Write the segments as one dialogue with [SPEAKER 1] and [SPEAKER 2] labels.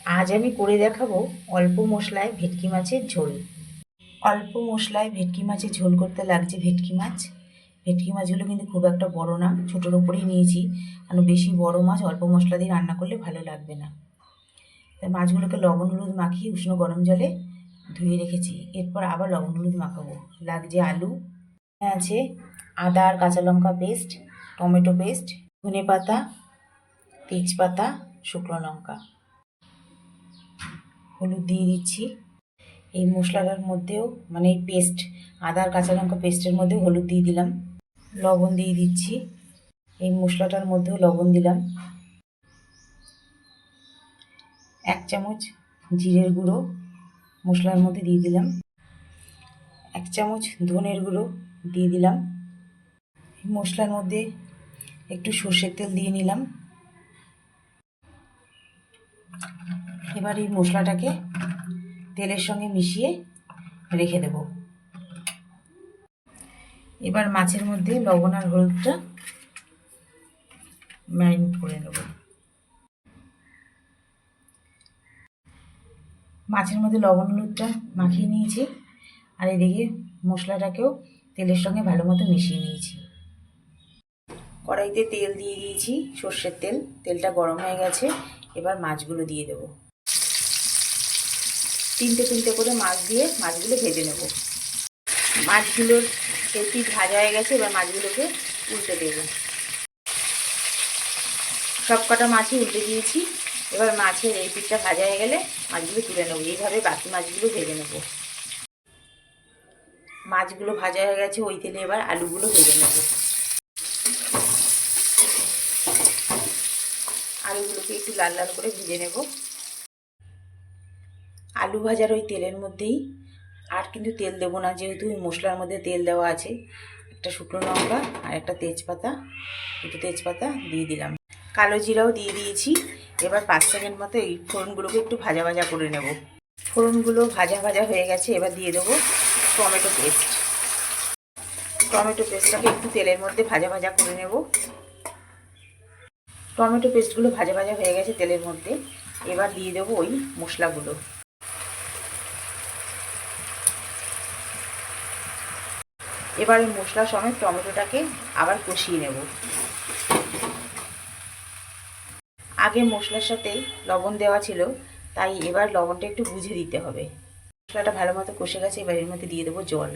[SPEAKER 1] আজ আমি করে দেখাবো অল্প মশলায় ভেটকি মাছের ঝোল। অল্প মশলায় ভেটকি মাছের ঝোল করতে লাগছে ভেটকি মাছ। ভেটকি মাছগুলো কিন্তু খুব একটা বড় না, ছোটোর ওপরেই নিয়েছি, কারণ বেশি বড় মাছ অল্প মশলা দিয়ে রান্না করলে ভালো লাগবে না। তাই মাছগুলোকে লবণ হলুদ মাখিয়ে উষ্ণ গরম জলে ধুয়ে রেখেছি। এরপর আবার লবণ হলুদ মাখাবো। লাগছে আলু, আছে আদা আর কাঁচা লঙ্কা পেস্ট, টমেটো পেস্ট, ধনে পাতা, তেজপাতা, শুকনো লঙ্কা, হলুদ দিয়ে দিচ্ছি। এই মশলাটার মধ্যেও মানে এই পেস্ট, আদা আর কাঁচা লঙ্কা পেস্টের মধ্যেও হলুদ দিয়ে দিলাম, লবণ দিয়ে দিচ্ছি। এই মশলাটার মধ্যেও লবণ দিলাম, 1 চামচ জিরের গুঁড়ো মশলার মধ্যে দিয়ে দিলাম, 1 চামচ ধনের গুঁড়ো দিয়ে দিলাম। এই মশলার মধ্যে একটু সর্ষের তেল দিয়ে নিলাম। এবার এই মশলাটাকে তেলের সঙ্গে মিশিয়ে রেখে দেব। এবার মাছের মধ্যে লবণ আর হলুদটা ম্যারিনেট করে নেব। মাছের মধ্যে লবণ হলুদটা মাখিয়ে নিয়েছি, আর এদিকে মশলাটাকেও তেলের সঙ্গে ভালো মতো মিশিয়ে নিয়েছি। কড়াইতে তেল দিয়ে দিয়েছি, সর্ষের তেল। তেলটা গরম হয়ে গেছে, এবার মাছগুলো দিয়ে দেব। তিনটে তিনটে করে মাছ দিয়ে মাছগুলো ভেজে নেব। মাছগুলোর এই পিঠ ভাজা হয়ে গেছে, এবার মাছগুলোকে উল্টে দেব। সব কটা মাছই উল্টে দিয়েছি। এবার মাছের এই পিঠটা ভাজা হয়ে গেলে মাছগুলো তুলে নেবো। এইভাবে বাকি মাছগুলো ভেজে নেব। মাছগুলো ভাজা হয়ে গেছে, ওই তেলে এবার আলুগুলো ভেজে নেব। আলুগুলোকে একটু লাল লাল করে ভেজে নেব। আলু ভাজার ওই তেলের মধ্যেই, আর কিন্তু তেল দেবো না, যেহেতু ওই মশলার মধ্যে তেল দেওয়া আছে, একটা শুকনো লঙ্কা আর একটা তেজপাতা, দুটো তেজপাতা দিয়ে দিলাম। কালো জিরাও দিয়ে দিয়েছি। এবার 5 সেকেন্ড মতো এই ফোড়নগুলোকে একটু ভাজা ভাজা করে নেব। ফোড়নগুলো ভাজা ভাজা হয়ে গেছে, এবার দিয়ে দেবো টমেটো পেস্ট। টমেটো পেস্টটাকে একটু তেলের মধ্যে ভাজা ভাজা করে নেব। টমেটো পেস্টগুলো ভাজা ভাজা হয়ে গেছে তেলের মধ্যে, এবার দিয়ে দেবো ওই মশলাগুলো। এবার ওই মশলা সমেত টমেটোটাকে আবার কষিয়ে নেব। আগে মশলার সাথে লবণ দেওয়া ছিল, তাই এবার লবণটা একটু বুঝে দিতে হবে। মশলাটা ভালো মতো কষে গেছে, এবার এর মধ্যে দিয়ে দেবো জল।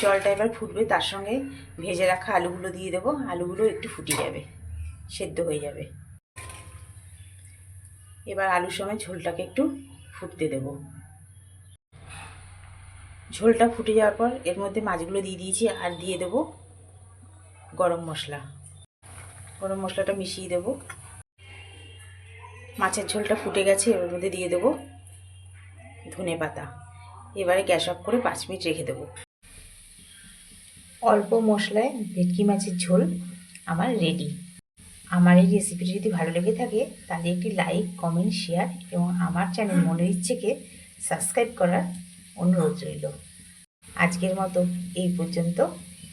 [SPEAKER 1] জলটা এবার ফুটবে, তার সঙ্গে ভেজে রাখা আলুগুলো দিয়ে দেবো। আলুগুলো একটু ফুটে যাবে, সেদ্ধ হয়ে যাবে। এবার আলুর সঙ্গে ঝোলটাকে একটু ফুটতে দেব। ঝোলটা ফুটে যাওয়ার পর এর মধ্যে মাছগুলো দিয়ে দিয়েছি, আর দিয়ে দেবো গরম মশলা। গরম মশলাটা মিশিয়ে দেব। মাছের ঝোলটা ফুটে গেছে, এর মধ্যে দিয়ে দেবো ধনে পাতা। এবারে গ্যাস অফ করে 5 মিনিট রেখে দেবো। অল্প মশলায় ভেটকি মাছের ঝোল আমার রেডি। আমার এই রেসিপিটি যদি ভালো লেগে থাকে, তাহলে একটি লাইক, কমেন্ট, শেয়ার এবং আমার চ্যানেল মনের ইচ্ছেকে সাবস্ক্রাইব করার অনুরোধ রইল। আজকের মতো এই পর্যন্ত।